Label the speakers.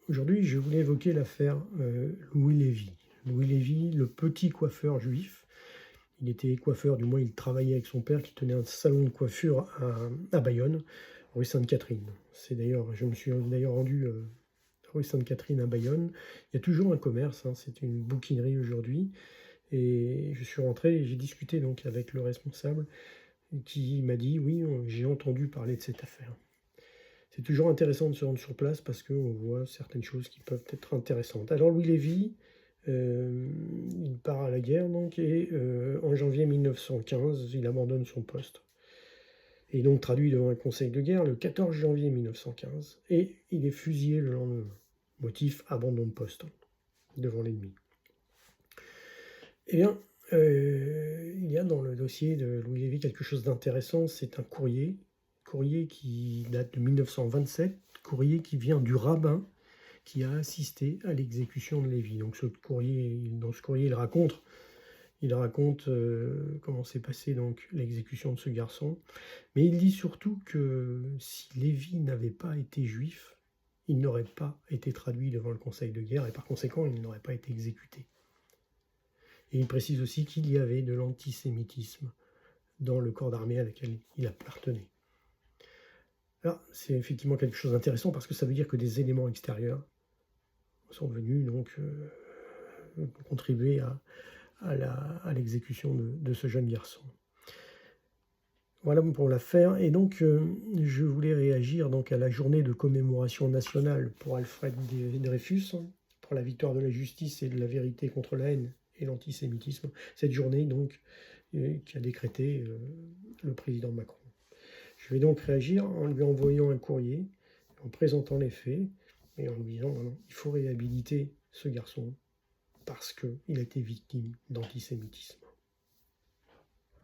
Speaker 1: Aujourd'hui, je voulais évoquer l'affaire Louis Lévy. Louis Lévy, le petit coiffeur juif. Il était coiffeur, du moins il travaillait avec son père qui tenait un salon de coiffure à Bayonne, rue Sainte-Catherine. Je me suis d'ailleurs rendu rue Sainte-Catherine à Bayonne. Il y a toujours un commerce, hein, c'est une bouquinerie aujourd'hui. Et je suis rentré et j'ai discuté donc avec le responsable qui m'a dit oui, j'ai entendu parler de cette affaire. C'est toujours intéressant de se rendre sur place parce qu'on voit certaines choses qui peuvent être intéressantes. Alors Louis Lévy, il part à la guerre donc et en janvier 1915, il abandonne son poste. Et donc traduit devant un conseil de guerre le 14 janvier 1915 et il est fusillé le lendemain. Motif abandon de poste devant l'ennemi. Eh bien, il y a dans le dossier de Louis Lévy quelque chose d'intéressant, c'est un courrier qui date de 1927, courrier qui vient du rabbin qui a assisté à l'exécution de Lévy. Donc dans ce courrier, il raconte comment s'est passée donc l'exécution de ce garçon, mais il dit surtout que si Lévy n'avait pas été juif, il n'aurait pas été traduit devant le conseil de guerre et par conséquent, il n'aurait pas été exécuté. Et il précise aussi qu'il y avait de l'antisémitisme dans le corps d'armée à laquelle il appartenait. Là, c'est effectivement quelque chose d'intéressant parce que ça veut dire que des éléments extérieurs sont venus donc contribuer à l'exécution de ce jeune garçon. Voilà pour l'affaire. Et donc, je voulais réagir donc à la journée de commémoration nationale pour Alfred Dreyfus, pour la victoire de la justice et de la vérité contre la haine et l'antisémitisme. Cette journée, donc, qui a décrété le président Macron. Je vais donc réagir en lui envoyant un courrier, en présentant les faits, et en lui disant, non, il faut réhabiliter ce garçon parce qu'il a été victime d'antisémitisme.